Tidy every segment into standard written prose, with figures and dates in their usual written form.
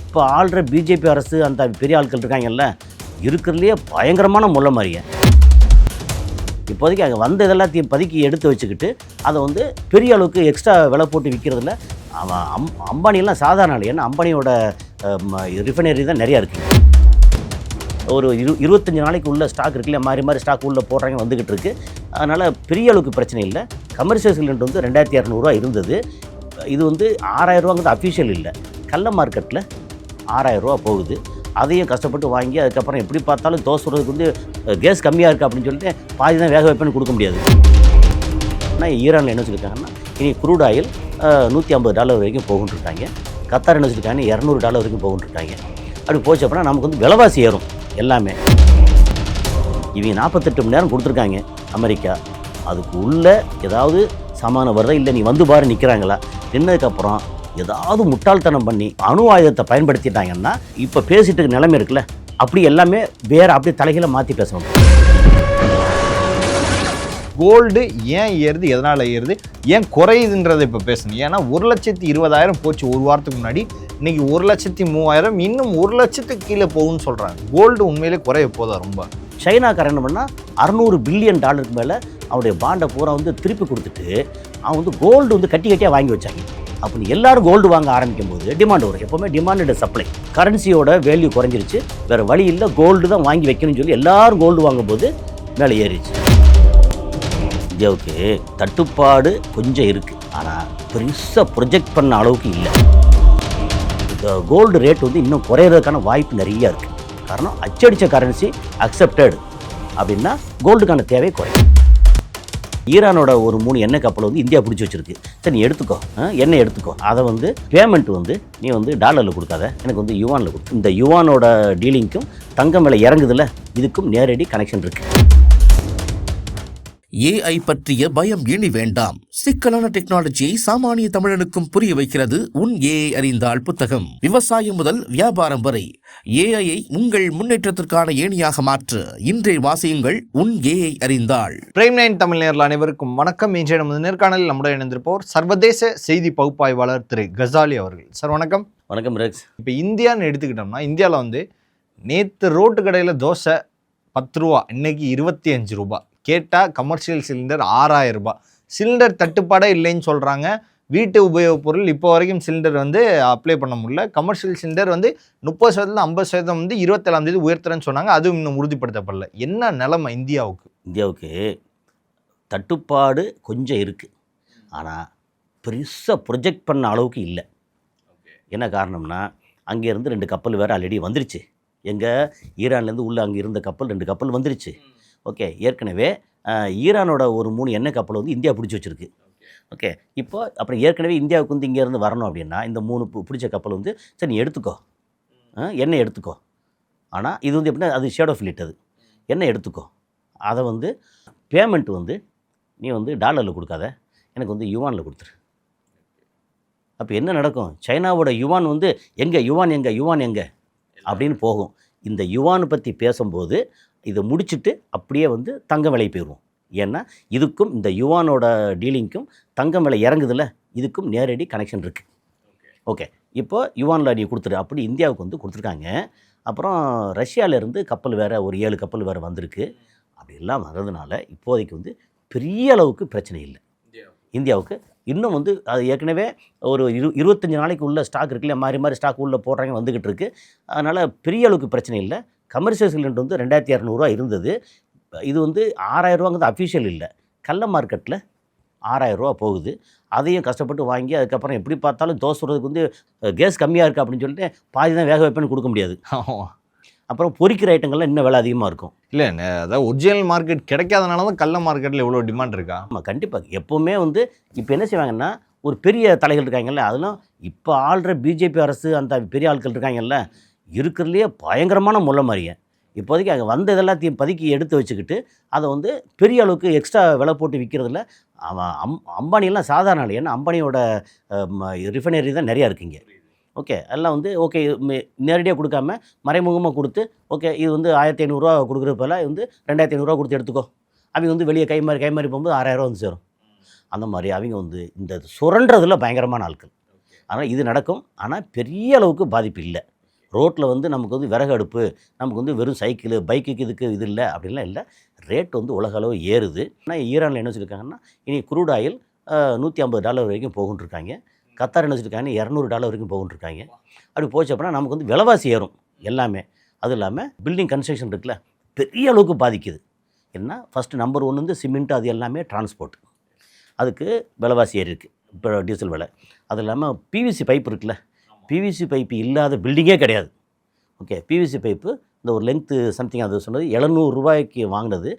இப்போ ஆள்ற பிஜேபி அரசு அந்த பெரிய ஆட்கள் இருக்காங்கல்ல, இருக்கிறதுலையே பயங்கரமான முள்ள மாதிரிங்க. இப்போதைக்கு அங்கே வந்த இதெல்லாத்தையும் பதுக்கி எடுத்து வச்சுக்கிட்டு அதை வந்து பெரிய அளவுக்கு எக்ஸ்ட்ரா விலை போட்டு விற்கிறதுல அவன் அம்பானியெல்லாம் சாதாரண ஆள். ஏன்னா அம்பானியோட ரிஃபைனரி தான் நிறையா இருக்குது. ஒரு 25 நாளைக்கு உள்ள ஸ்டாக் இருக்குல்ல, மாறி மாறி ஸ்டாக் உள்ளே போடுறாங்க, வந்துக்கிட்டு இருக்குது. அதனால் பெரிய அளவுக்கு பிரச்சனை இல்லை. கமர்ஷியல் சிலிண்டர் வந்து 2200 இருந்தது. இது வந்து 6000 அஃபிஷியல் இல்லை, கள்ள மார்க்கெட்டில் 6000 போகுது. அதையும் கஷ்டப்பட்டு வாங்கி அதுக்கப்புறம் எப்படி பார்த்தாலும் தோசை சுடுறதுக்கு வந்து கேஸ் கம்மியாக இருக்குது அப்படின்னு சொல்லிட்டு பாதி தான் வேக வைப்பேன்னு கொடுக்க முடியாது. ஆனால் ஈரானில் என்ன சொல்லியிருக்காங்கன்னா, இனி க்ரூட் ஆயில் $150 வரைக்கும் போகுன்ட்ருக்காங்க. கத்தார் என்ன சொல்லியிருக்காங்க, $200 வரைக்கும் போகுன்ட்ருக்காங்க. அப்படி போச்சு அப்படின்னா நமக்கு வந்து விலைவாசி ஏறும் எல்லாமே. இவங்க 48 மணி நேரம் கொடுத்துருக்காங்க அமெரிக்கா. அதுக்கு உள்ள ஏதாவது சமானம் வருதா இல்லை நீ வந்து பாரு நிற்கிறாங்களா, நின்னதுக்கப்புறம் ஏதாவது முட்டாள்தனம் பண்ணி அணு ஆயுதத்தை பயன்படுத்திட்டாங்கன்னா இப்போ பேசிட்டு இருக்க நிலைமை இருக்குல்ல, அப்படி எல்லாமே வேறு அப்படியே தலைகளை மாற்றி பேசணும். கோல்டு ஏன் ஏறுது, எதனால் ஏறுது, ஏன் குறையுதுன்றதை இப்போ பேசணும். ஏன்னா 1,20,000 போச்சு ஒரு வாரத்துக்கு முன்னாடி. இன்றைக்கி 1,03,000, இன்னும் 1,00,000 கீழே போகும்னு சொல்கிறாங்க. கோல்டு உண்மையிலே குறைய போதா ரொம்ப. சைனாக்காரன் என்ன பண்ணால் $600 பில்லியன் மேலே அவனுடைய பாண்டை பூரா வந்து திருப்பி கொடுத்துட்டு அவன் வந்து கோல்டு வந்து கட்டி கட்டியாக வாங்கி வச்சாங்க. அப்படி எல்லாரும் கோல்டு வாங்க ஆரம்பிக்கும் போது டிமாண்ட் வரும். எப்போவுமே டிமாண்ட் அண்ட் சப்ளை. கரன்சியோட வேல்யூ குறைஞ்சிருச்சு, வேறு வழி இல்லை, கோல்டு தான் வாங்கி வைக்கணும்னு சொல்லி எல்லாரும் கோல்டு வாங்கும்போது மேலே ஏறிச்சு. இந்தியாவுக்கு தட்டுப்பாடு கொஞ்சம் இருக்குது, ஆனால் பெருசாக ப்ரொஜெக்ட் பண்ண அளவுக்கு இல்லை. இந்த கோல்டு ரேட் வந்து இன்னும் குறையிறதுக்கான வாய்ப்பு நிறையா இருக்குது. காரணம் அச்சடித்த கரன்சி அக்செப்டட் அப்படின்னா கோல்டுக்கான தேவை குறையும். ஈரானோட ஒரு 3 எண்ணெய் கப்பல் வந்து இந்தியா பிடிச்சி வச்சிருக்கு. சரி நீ எடுத்துக்கோ, எண்ணெய் எடுத்துக்கோ, அதை வந்து பேமெண்ட் வந்து நீ வந்து டாலரில் கொடுக்காத, எனக்கு வந்து யுவானில் கொடு. இந்த யுவானோட டீலிங்க்கும் தங்கம் விலை இறங்குதுல, இதுக்கும் நேரடி கனெக்ஷன் இருக்குது. ஏஐ பற்றிய பயம் இனி வேண்டாம். சிக்கலான டெக்னாலஜியை சாமானிய தமிழனுக்கும் புரிய வைக்கிறது உன் ஏஐ அறிந்தால் புத்தகம். விவசாயம் முதல் வியாபாரம் வரை ஏஐயை உங்கள் முன்னேற்றத்திற்கான ஏணியாக மாற்று. இன்றைய வாசியுங்கள் உன் ஏஐ அறிந்தால். பிரைம் 9 தமிழ் நேயர்கள் அனைவருக்கும் வணக்கம். இன்றைய நமது நேர்காணலில் நம்முடன் இணைந்திருப்போர் சர்வதேச செய்தி பகுப்பாய்வாளர் திரு கசாலி அவர்கள். சார் வணக்கம். வணக்கம் ரெக்ஸ். இப்போ இந்தியான்னு எடுத்துக்கிட்டோம்னா, இந்தியாவில் வந்து நேற்று ரோட்டு கடையில் தோசை 10 ரூபா, இன்னைக்கு 25 ரூபா. கேட்டால் கமர்ஷியல் சிலிண்டர் 6000 ரூபாய். சிலிண்டர் தட்டுப்பாடே இல்லைன்னு சொல்கிறாங்க. வீட்டு உபயோகப் பொருள் இப்போ வரைக்கும் சிலிண்டர் வந்து அப்ளை பண்ண முடியல. கமர்ஷியல் சிலிண்டர் வந்து 30% 50% வந்து 27ஆம் தேதி உயர்த்துறேன்னு சொன்னாங்க. அதுவும் இன்னும் உறுதிப்படுத்தப்படல. என்ன நிலைமை இந்தியாவுக்கு தட்டுப்பாடு கொஞ்சம் இருக்குது, ஆனால் பெருசாக ப்ரொஜெக்ட் பண்ண அளவுக்கு இல்லை. என்ன காரணம்னா, அங்கேருந்து 2 கப்பல் வேறு ஆல்ரெடி வந்துருச்சு. எங்கள் ஈரான்லேருந்து உள்ளே அங்கே இருந்த கப்பல் 2 கப்பல் வந்துருச்சு. ஓகே, ஏற்கனவே ஈரானோட ஒரு 3 எண்ணெய் கப்பல் வந்து இந்தியா பிடிச்சி வச்சுருக்கு. ஓகே, இப்போ அப்புறம் ஏற்கனவே இந்தியாவுக்கு வந்து இங்கேருந்து வரணும் அப்படின்னா இந்த 3 பிடிச்ச கப்பல் வந்து சரி நீ எடுத்துக்கோ, எண்ணெய் எடுத்துக்கோ. ஆனால் இது வந்து எப்படின்னா அது ஷேடோ ஃபிலிட், அது எண்ணெய் எடுத்துக்கோ, அதை வந்து பேமெண்ட் வந்து நீ வந்து டாலரில் கொடுக்காத, எனக்கு வந்து யுவானில் கொடுத்துரு. அப்போ என்ன நடக்கும், சைனாவோட யுவான் வந்து யுவான் எங்கே அப்படின்னு போகும். இந்த யுவானை பற்றி பேசும்போது இதை முடிச்சுட்டு அப்படியே வந்து தங்க விலை போயிடுவோம். ஏன்னா இதுக்கும் இந்த யுவானோட டீலிங்க்கும் தங்கம் விலை இறங்குதில்ல, இதுக்கும் நேரடி கனெக்ஷன் இருக்குது. ஓகே, இப்போ யுவானில் நீ கொடுத்துரு அப்படி இந்தியாவுக்கு வந்து கொடுத்துருக்காங்க. அப்புறம் ரஷ்யாவிலேருந்து கப்பல் வேறு ஒரு 7 கப்பல் வேறு வந்திருக்கு. அப்படிலாம் வர்றதுனால இப்போதைக்கு வந்து பெரிய அளவுக்கு பிரச்சனை இல்லை இந்தியாவுக்கு. இன்னும் வந்து அது ஏற்கனவே ஒரு 25 நாளைக்கு உள்ள ஸ்டாக் இருக்குல்ல, மாறி மாறி ஸ்டாக் உள்ளே போடுறாங்க, வந்துக்கிட்டு இருக்குது. அதனால் பெரிய அளவுக்கு பிரச்சனை இல்லை. கமர்ஷியல் சிலிண்டர் வந்து 2200 இருந்தது. இது வந்து 6000 அஃபிஷியல் இல்லை, கள்ள மார்க்கெட்டில் 6000 போகுது. அதையும் கஷ்டப்பட்டு வாங்கி அதுக்கப்புறம் எப்படி பார்த்தாலும் தோசை சுடுறதுக்கு வந்து கேஸ் கம்மியாக இருக்குது அப்படின்னு சொல்லிட்டு பாதி தான் வேக வைப்பேன்னு கொடுக்க முடியாது. அப்புறம் பொரிக்கிற ஐட்டங்கள்லாம் இன்னும் விலை அதிகமாக இருக்கும். இல்லை, அதாவது ஒரிஜினல் மார்க்கெட் கிடைக்காதனால தான் கள்ள மார்க்கெட்டில் எவ்வளோ டிமாண்ட் இருக்கா? ஆமாம், கண்டிப்பாக. எப்போவுமே வந்து இப்போ என்ன செய்வாங்கன்னா, ஒரு பெரிய தலைகள் இருக்காங்கல்ல, அதெல்லாம் இப்போ ஆள்ற பிஜேபி அரசு அந்த பெரிய ஆட்கள் இருக்காங்கல்ல, இருக்கிறதுலையே பயங்கரமான முள்ள மாதிரிங்க. இப்போதைக்கு அங்கே வந்த இதெல்லாத்தையும் பதுக்கி எடுத்து வச்சுக்கிட்டு அதை வந்து பெரிய அளவுக்கு எக்ஸ்ட்ரா விலை போட்டு விற்கிறதுல அவன் அம்பானியெல்லாம் சாதாரண ஆள். ஏன்னா அம்பானியோட ரிஃபைனரி தான் நிறையா இருக்குங்க. ஓகே, எல்லாம் வந்து ஓகே நேரடியாக கொடுக்காம மறைமுகமாக கொடுத்து ஓகே இது வந்து 1500 கொடுக்குற போல வந்து 2500 கொடுத்து எடுத்துக்கோ. அவங்க வந்து வெளியே கை மாறி போகும்போது 6000 வந்து சேரும். அந்த மாதிரி அவங்க வந்து இந்த சுரண்டதில் பயங்கரமான ஆட்கள். ஆனால் இது நடக்கும், ஆனால் பெரிய அளவுக்கு பாதிப்பு இல்லை. ரோட்டில் வந்து நமக்கு வந்து விறகு அடுப்பு, நமக்கு வந்து வெறும் சைக்கிள், பைக்குக்கு இதுக்கு இது இல்லை அப்படின்லாம் இல்லை. ரேட் வந்து உலக அளவு ஏறுது. ஆனால் ஈரானில் என்ன சொல்லியிருக்காங்கன்னா, இனி குரூட் ஆயில் $150 வரைக்கும் போகுன்னு இருக்காங்க. கத்தார் என்ன சொல்லியிருக்காங்கன்னா $200 வரைக்கும் போகுன்னு இருக்காங்க. அப்படி போச்சு அப்படின்னா நமக்கு வந்து விலைவாசி ஏறும் எல்லாமே. அதுவும் இல்லாமல் பில்டிங் கன்ஸ்ட்ரக்ஷன் இருக்குல்ல, பெரிய அளவுக்கு பாதிக்குது. ஏன்னா ஃபஸ்ட்டு நம்பர் 1 வந்து சிமெண்ட், அது எல்லாமே டிரான்ஸ்போர்ட். அதுக்கு விலைவாசி ஏறி இருக்குது இப்போ டீசல் விலை. அது இல்லாமல் பிவிசி பைப் இருக்குல்ல, பிவிசி பைப்பு இல்லாத பில்டிங்கே கிடையாது. ஓகே, பிவிசி பைப்பு இந்த ஒரு லென்த்து சம்திங் அது சொன்னது $700 வாங்கினது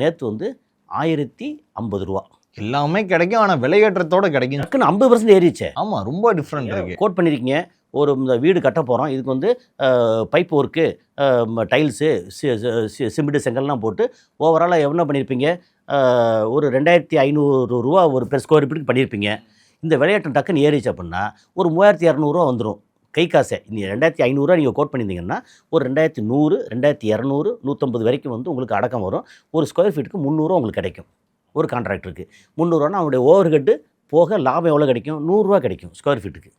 நேற்று வந்து $1050. எல்லாமே கிடைக்கும், ஆனால் விலையேற்றத்தோட கிடைக்கும். டக்குன்னு 50% ஏறிச்சே. ஆமாம், ரொம்ப டிஃப்ரெண்ட் இருக்குது. கோட் பண்ணியிருக்கீங்க, ஒரு இந்த வீடு கட்ட போகிறோம், இதுக்கு வந்து பைப் ஒர்க்கு, டைல்ஸு, சிமெண்ட், செங்கல்லாம் போட்டு ஓவராலாக என்ன பண்ணியிருப்பீங்க, ஒரு $2500 ஒரு பெர் ஸ்கொயர் ஃபீட்டுக்கு பண்ணியிருப்பீங்க. இந்த விளையாட்டு டக்குன்னு ஏறிச்சு அப்படின்னா ஒரு $3200 வந்துடும் கை காசை. நீங்கள் $2500 நீங்கள் கோட் பண்ணியிருந்தீங்கன்னா ஒரு 2100, 2200, 150 வரைக்கும் வந்து உங்களுக்கு அடக்கம் வரும். ஒரு ஸ்கொயர் ஃபீட்டுக்கு $300 உங்களுக்கு கிடைக்கும். ஒரு கான்ட்ராக்டருக்கு $300 அவனுடைய ஓவர் ஹெட்டு போக லாபம் எவ்வளோ கிடைக்கும், $100 கிடைக்கும் ஸ்கொயர் ஃபீட்டுக்கு.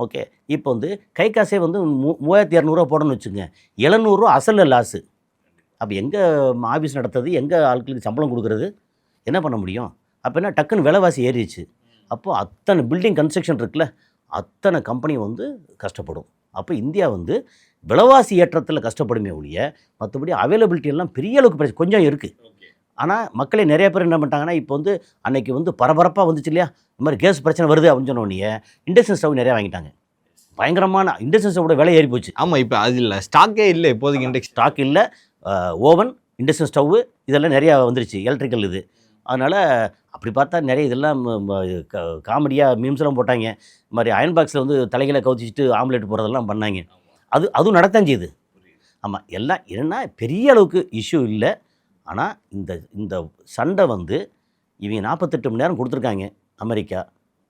ஓகே, இப்போ வந்து கை காசே வந்து 3200 போடணும்னு வச்சுங்க, $700 அசலில் லாஸு. அப்போ எங்கே ஆஃபீஸ் நடத்துறது, எங்கே ஆட்களுக்கு சம்பளம் கொடுக்குறது, என்ன பண்ண முடியும்? அப்போ என்ன டக்குன்னு விலைவாசி ஏறிடுச்சு. அப்போது அத்தனை பில்டிங் கன்ஸ்ட்ரக்ஷன் இருக்குல்ல, அத்தனை கம்பெனி வந்து கஷ்டப்படும். அப்போ இந்தியா வந்து விலைவாசி ஏற்றத்தில் கஷ்டப்படுமே ஒழிய மற்றபடி அவைலபிலிட்டி எல்லாம் பெரிய அளவுக்கு பிரச்சனை கொஞ்சம் இருக்குது. ஆனால் மக்களே நிறைய பேர் என்ன பண்ணிட்டாங்கன்னா, இப்போ வந்து அன்றைக்கி வந்து பரபரப்பாக வந்துச்சு இல்லையா, இந்த மாதிரி கேஸ் பிரச்சனை வருது அப்படின்னு சொன்னோடனே இண்டக்ஷன் ஸ்டவ் நிறையா வாங்கிட்டாங்க. பயங்கரமான இண்டக்ஷன் ஸ்டவோட விலை ஏறி போச்சு. ஆமாம், இப்போ அது இல்லை, ஸ்டாக்கே இல்லை இப்போதைக்கு. இண்டக்ஷன் ஸ்டாக் இல்லை, ஓவன், இண்டக்ஷன் ஸ்டவ்வு இதெல்லாம் நிறையா வந்துருச்சு, எலக்ட்ரிக்கல் இது. அதனால் அப்படி பார்த்தா நிறைய இதெல்லாம் காமெடியாக மீம்ஸ்லாம் போட்டாங்க. இந்த மாதிரி அயன் பாக்ஸில் வந்து தலைகளை கவுச்சிட்டு ஆம்லேட் போடுறதெல்லாம் பண்ணாங்க. அதுவும் நடத்தான் செய்யுது. ஆமாம், எல்லாம் என்னென்னா பெரிய அளவுக்கு இஷ்யூ இல்லை. ஆனால் இந்த சண்டை வந்து இவங்க 48 மணி நேரம் கொடுத்துருக்காங்க அமெரிக்கா.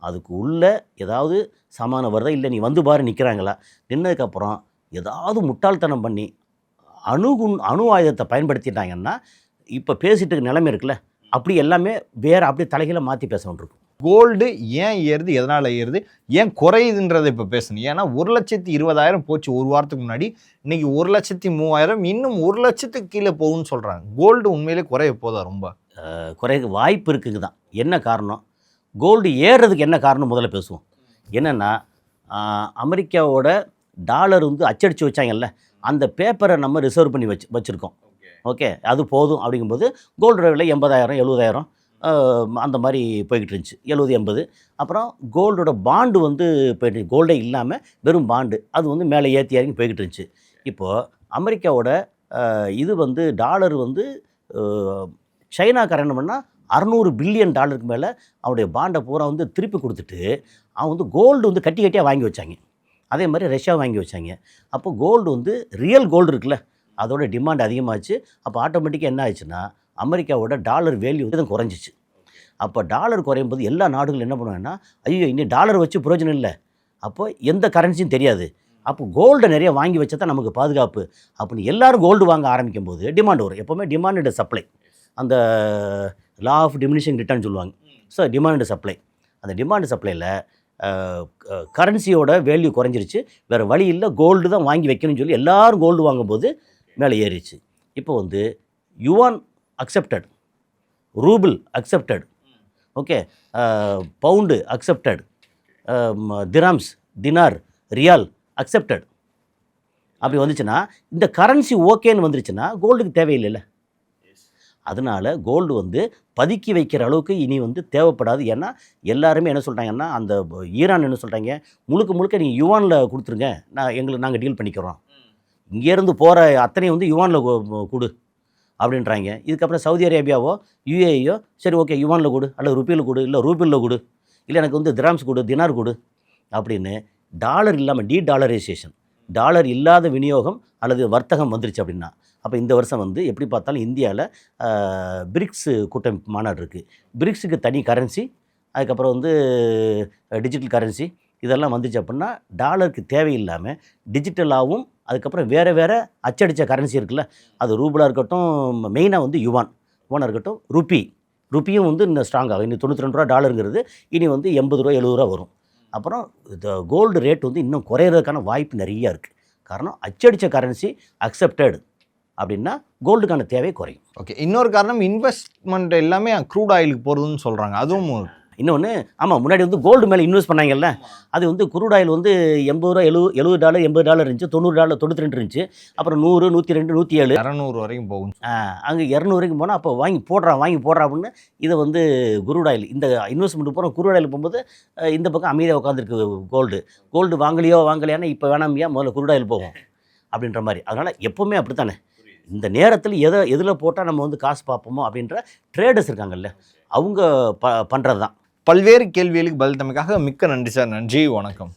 அதுக்கு உள்ளே ஏதாவது சமாதானம் வருதா, இல்லை நீ வந்து பாரு நிற்கிறாங்களா, நின்னதுக்கப்புறம் ஏதாவது முட்டாள்தனம் பண்ணி அணு ஆயுதத்தை பயன்படுத்திட்டாங்கன்னா இப்போ பேசிட்டு நிலைமை இருக்குல்ல, அப்படி எல்லாமே வேறு அப்படியே தலைகளை மாற்றி பேச வேண்டியிருக்கும். கோல்டு ஏன் ஏறுது, எதனால் ஏறுது, ஏன் குறையுதுன்றதை இப்போ பேசணும். ஏன்னா 1,20,000 போச்சு ஒரு வாரத்துக்கு முன்னாடி. இன்றைக்கி 1,03,000, இன்னும் 1,00,000 கீழே போகும்னு சொல்கிறாங்க. கோல்டு உண்மையிலே குறைய போதா? ரொம்ப குறைய வாய்ப்பு இருக்குங்க தான். என்ன காரணம், கோல்டு ஏறுறதுக்கு என்ன காரணம் முதல்ல பேசுவோம். என்னென்னா அமெரிக்காவோட டாலர் வந்து அச்சடித்து வச்சாங்கல்ல, அந்த பேப்பரை நம்ம ரிசர்வ் பண்ணி வச்சுருக்கோம். ஓகே, அது போதும் அப்படிங்கும்போது கோல்டு விலை 80,000, 70,000 அந்த மாதிரி போய்கிட்டு இருந்துச்சு, 70, 80. அப்புறம் கோல்டோட பாண்டு வந்து போய்ட்டு, கோல்டே இல்லாமல் வெறும் பாண்டு, அது வந்து மேலே ஏற்றி இறங்கி போய்கிட்டு இருந்துச்சு. இப்போது அமெரிக்காவோட இது வந்து டாலர் வந்து சைனாக்காரன் என்ன பண்ணால் $600 பில்லியன் மேலே அவனுடைய பாண்டை பூரா வந்து திருப்பி கொடுத்துட்டு அவன் வந்து கோல்டு வந்து கட்டி கட்டியாக வாங்கி வச்சாங்க. அதே மாதிரி ரஷ்யா வாங்கி வச்சாங்க. அப்போ கோல்டு வந்து ரியல் கோல்டு இருக்குல்ல, அதோட டிமாண்ட் அதிகமாச்சு. அப்போ ஆட்டோமேட்டிக்காக என்ன ஆயிடுச்சுன்னா அமெரிக்காவோட டாலர் வேல்யூ வந்து குறைஞ்சிச்சு. அப்போ டாலர் குறையும் போது எல்லா நாடுகளும் என்ன பண்ணுவாங்கன்னா, ஐயோ இனி டாலர் வச்சு பிரயோஜனம் இல்லை, அப்போ எந்த கரன்சியும் தெரியாது, அப்போ கோல்டை நிறைய வாங்கி வச்சா தான் நமக்கு பாதுகாப்பு அப்படின்னு எல்லோரும் கோல்டு வாங்க ஆரம்பிக்கும் போது டிமாண்ட் வரும். எப்போவுமே டிமாண்ட் அண்ட் சப்ளை, அந்த லா ஆஃப் டிமினிஷிங் ரிட்டர்ன் சொல்லுவாங்க. ஸோ டிமாண்ட் அண்ட் சப்ளை, அந்த டிமாண்ட் சப்ளையில் கரன்சியோட வேல்யூ குறைஞ்சிருச்சு. வேறு வழி இல்லை, கோல்டு தான் வாங்கி வைக்கணும்னு சொல்லி எல்லோரும் கோல்டு வாங்கும்போது மேலே ஏறிச்சு. இப்போ வந்து yuan accepted, rouble accepted, okay, pound accepted, dirhams, dinar, riyal accepted. அப்படி வந்துச்சுன்னா இந்த கரன்சி ஓகேன்னு வந்துருச்சுன்னா கோல்டுக்கு தேவையில்லைல்ல. அதனால் கோல்டு வந்து பதுக்கி வைக்கிற அளவுக்கு இனி வந்து தேவைப்படாது. ஏன்னா எல்லாருமே என்ன சொல்கிறாங்கன்னா, அந்த ஈரான் என்ன சொல்கிறாங்க, முழுக்க முழுக்க நீங்கள் யுவானில் கொடுத்துருங்க, நாங்கள் டீல் பண்ணிக்கிறோம், இங்கேருந்து போகிற அத்தனையும் வந்து யுவானில் கொடு அப்படின்றாங்க. இதுக்கப்புறம் சவுதி அரேபியாவோ யுஏஇயோ சரி ஓகே யுவானில் கொடு, அல்லது ருப்பியில் கொடு, இல்லை ரூபிளில் கொடு, இல்லை எனக்கு வந்து திராம்ஸ் கொடு, தினார் கொடு அப்படின்னு டாலர் இல்லாமல் டாலரைசேஷன், டாலர் இல்லாத விநியோகம் அல்லது வர்த்தகம் வந்துருச்சு அப்படின்னா. அப்போ இந்த வருஷம் வந்து எப்படி பார்த்தாலும் இந்தியாவில் பிரிக்ஸு கூட்டமைப்பு மாநாடு இருக்குது. பிரிக்ஸுக்கு தனி கரன்சி, அதுக்கப்புறம் வந்து டிஜிட்டல் கரன்சி, இதெல்லாம் வந்துச்சு அப்படின்னா டாலருக்கு தேவையில்லாமல் டிஜிட்டலாகவும், அதுக்கப்புறம் வேறு அச்சடித்த கரன்சி இருக்குல்ல, அது ரூபிளாக இருக்கட்டும், மெயினாக வந்து யுவானாக இருக்கட்டும், ருப்பியும் வந்து இன்னும் ஸ்ட்ராங்காகும். இன்னும் $92 டாலருங்கிறது இனி வந்து $80, $70 வரும். அப்புறம் கோல்டு ரேட் வந்து இன்னும் குறையிறதுக்கான வாய்ப்பு நிறையா இருக்குது. காரணம் அச்சடித்த கரன்சி அக்செப்டட் அப்படின்னா கோல்டுக்கான தேவை குறையும். ஓகே, இன்னொரு காரணம் இன்வெஸ்ட்மெண்ட் எல்லாமே க்ரூட் ஆயிலுக்கு போகிறதுன்னு சொல்கிறாங்க, அதுவும் இன்னொன்று ஆமாம், முன்னாடி வந்து கோல்டு மேலே இன்வெஸ்ட் பண்ணாங்கல்ல, அது வந்து குரூட் ஆயில் வந்து $80, $70, $80 இருந்துச்சு, $90, 92 இருந்துச்சு, அப்புறம் 100, 102, 107, 200 வரைக்கும் போகும். அங்கே 200 வரைக்கும் போனால் அப்போ வாங்கி போடுறா அப்படின்னு இதை வந்து குரூட் ஆயில் இந்த இன்வெஸ்ட்மெண்ட் போகிற குரூட் ஆயில் போகும்போது இந்த பக்கம் அமைதியாக உட்காந்துருக்கு கோல்டு வாங்கலையானா இப்போ வேணாமையா முதல்ல குரூட் ஆயில் போகும் அப்படின்ற மாதிரி. அதனால் எப்போவுமே அப்படி தானே, இந்த நேரத்தில் எதில் போட்டால் நம்ம வந்து காசு பார்ப்போமோ அப்படின்ற ட்ரேடர்ஸ் இருக்காங்கல்ல, அவங்க பண்ணுறது தான். பல்வேறு கேள்விகளுக்கு பதில் தமக்காக மிக்க நன்றி சார். நன்றி, வணக்கம்.